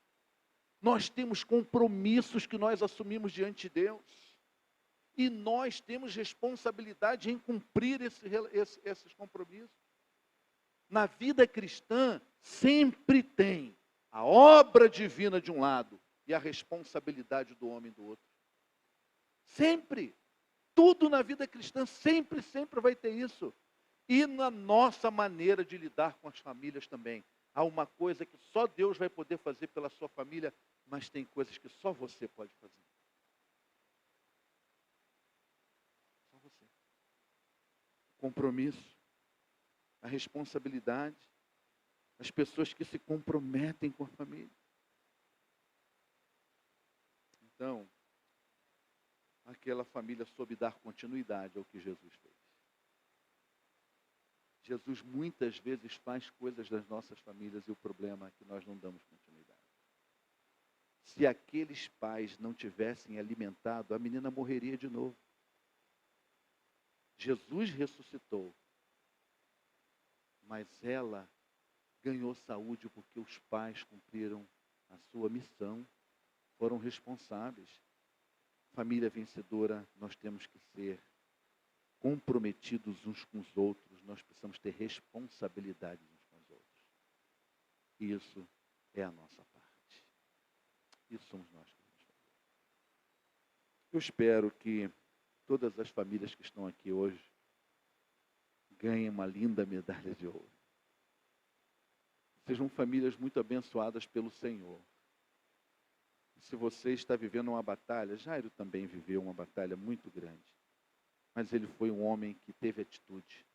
[SPEAKER 1] Nós temos compromissos que nós assumimos diante de Deus. E nós temos responsabilidade em cumprir esses compromissos. Na vida cristã, sempre tem a obra divina de um lado e a responsabilidade do homem do outro. Sempre. Tudo na vida cristã sempre vai ter isso. E na nossa maneira de lidar com as famílias também. Há uma coisa que só Deus vai poder fazer pela sua família, mas tem coisas que só você pode fazer. Só você. O compromisso, a responsabilidade, as pessoas que se comprometem com a família. Então, aquela família soube dar continuidade ao que Jesus fez. Jesus muitas vezes faz coisas das nossas famílias e o problema é que nós não damos continuidade. Se aqueles pais não tivessem alimentado, a menina morreria de novo. Jesus ressuscitou, mas ela ganhou saúde porque os pais cumpriram a sua missão, foram responsáveis. Família vencedora, nós temos que ser comprometidos uns com os outros, nós precisamos ter responsabilidade uns com os outros. Isso é a nossa parte. Isso somos nós que vamos fazer. Eu espero que todas as famílias que estão aqui hoje ganhem uma linda medalha de ouro. Sejam famílias muito abençoadas pelo Senhor. Se você está vivendo uma batalha, Jairo também viveu uma batalha muito grande. Mas ele foi um homem que teve atitude.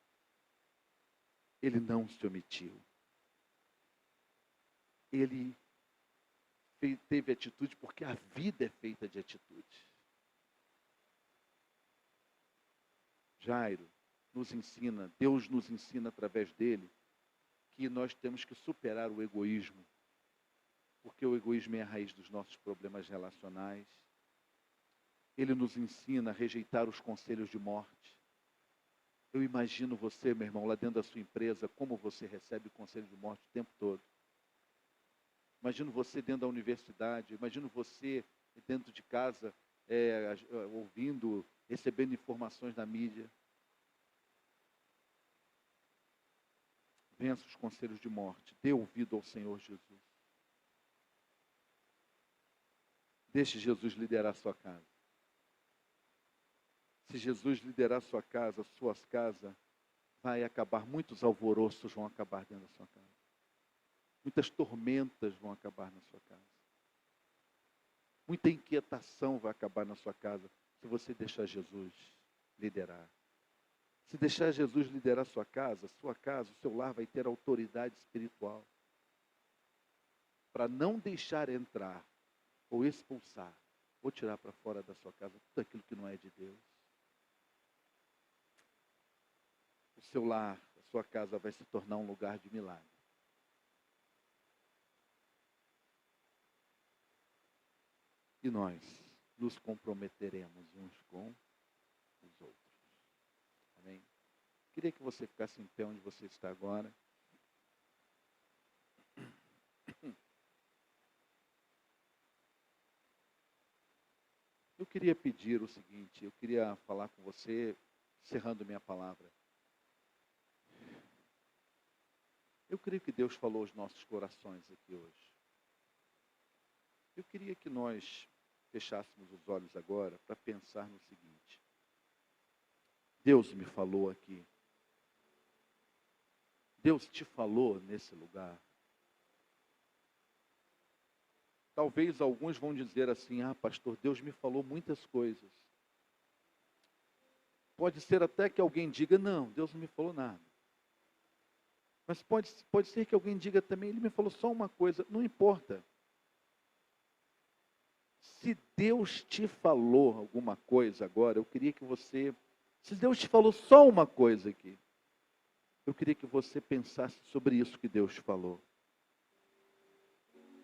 [SPEAKER 1] Ele não se omitiu. Ele teve atitude porque a vida é feita de atitude. Jairo nos ensina, Deus nos ensina através dele, que nós temos que superar o egoísmo. Porque o egoísmo é a raiz dos nossos problemas relacionais. Ele nos ensina a rejeitar os conselhos de morte. Eu imagino você, meu irmão, lá dentro da sua empresa, como você recebe conselho de morte o tempo todo. Imagino você dentro da universidade, imagino você dentro de casa, ouvindo, recebendo informações da mídia. Vença os conselhos de morte, dê ouvido ao Senhor Jesus. Deixe Jesus liderar a sua casa. Se Jesus liderar a sua casa, vai acabar, muitos alvoroços vão acabar dentro da sua casa. Muitas tormentas vão acabar na sua casa. Muita inquietação vai acabar na sua casa, se você deixar Jesus liderar. Se deixar Jesus liderar a sua casa, o seu lar vai ter autoridade espiritual. Para não deixar entrar, ou expulsar, ou tirar para fora da sua casa tudo aquilo que não é de Deus. O seu lar, a sua casa vai se tornar um lugar de milagre. E nós nos comprometeremos uns com os outros. Amém? Queria que você ficasse em pé onde você está agora. Eu queria pedir o seguinte, eu queria falar com você, encerrando minha palavra. Eu creio que Deus falou aos nossos corações aqui hoje. Eu queria que nós fechássemos os olhos agora para pensar no seguinte. Deus me falou aqui. Deus te falou nesse lugar. Talvez alguns vão dizer assim, pastor, Deus me falou muitas coisas. Pode ser até que alguém diga, não, Deus não me falou nada. Mas pode ser que alguém diga também, ele me falou só uma coisa, não importa. Se Deus te falou alguma coisa agora, eu queria que você, se Deus te falou só uma coisa aqui, eu queria que você pensasse sobre isso que Deus te falou.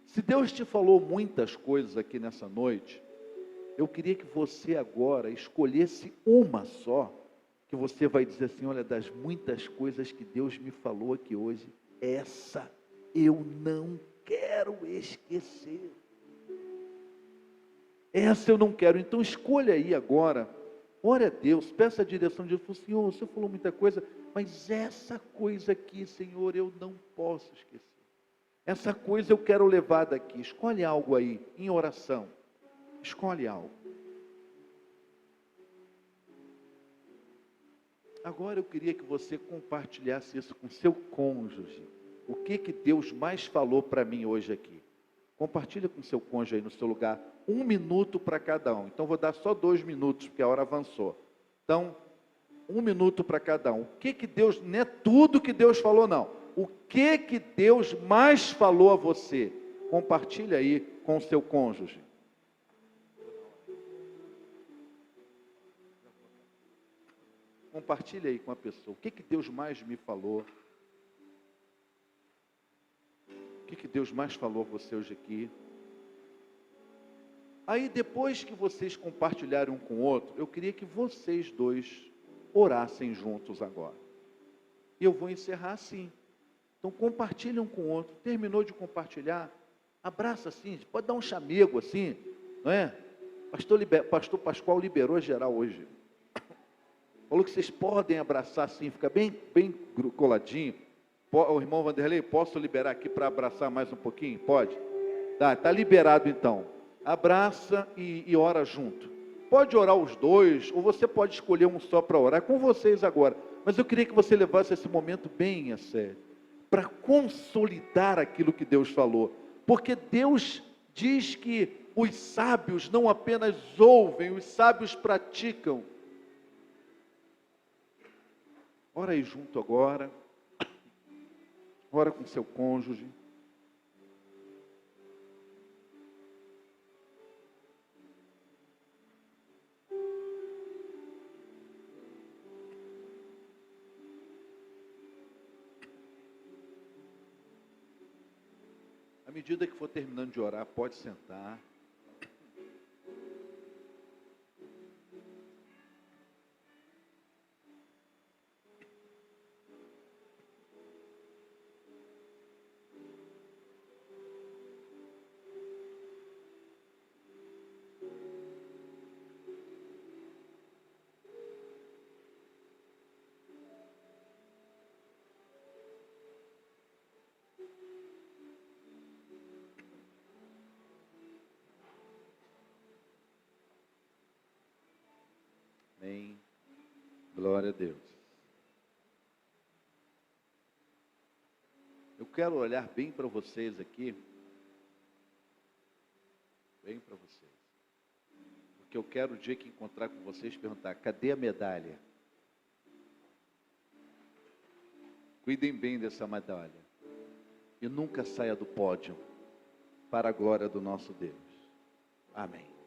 [SPEAKER 1] Se Deus te falou muitas coisas aqui nessa noite, eu queria que você agora escolhesse uma só, que você vai dizer assim, olha, das muitas coisas que Deus me falou aqui hoje, essa eu não quero esquecer. Essa eu não quero. Então escolha aí agora, ore a Deus, peça a direção de Deus, Senhor, o Senhor falou muita coisa, mas essa coisa aqui, Senhor, eu não posso esquecer. Essa coisa eu quero levar daqui. Escolhe algo aí, em oração. Escolhe algo. Agora eu queria que você compartilhasse isso com seu cônjuge. O que Deus mais falou para mim hoje aqui? Compartilha com seu cônjuge aí no seu lugar. 1 minuto para cada um. Então vou dar só 2 minutos, porque a hora avançou. Então, 1 minuto para cada um. O que Deus, não é tudo que Deus falou, não. O que Deus mais falou a você? Compartilha aí com o seu cônjuge. Compartilha aí com a pessoa. O que Deus mais me falou? O que Deus mais falou a você hoje aqui? Aí depois que vocês compartilharem um com o outro, eu queria que vocês dois orassem juntos agora. E eu vou encerrar assim. Então compartilhe um com o outro. Terminou de compartilhar, abraça assim, pode dar um chamego assim, não é? Pastor Pascoal liberou geral hoje. Falou que vocês podem abraçar assim, fica bem coladinho. O irmão Vanderlei, posso liberar aqui para abraçar mais um pouquinho? Pode? Tá liberado então. Abraça e ora junto. Pode orar os dois, ou você pode escolher um só para orar, com vocês agora. Mas eu queria que você levasse esse momento bem a sério, para consolidar aquilo que Deus falou. Porque Deus diz que os sábios não apenas ouvem, os sábios praticam. Ora aí junto agora. Ora com seu cônjuge. À medida que for terminando de orar, pode sentar. Amém. Glória a Deus. Eu quero olhar bem para vocês aqui. Bem para vocês. Porque eu quero o dia que encontrar com vocês perguntar: cadê a medalha? Cuidem bem dessa medalha. E nunca saia do pódio, para a glória do nosso Deus. Amém.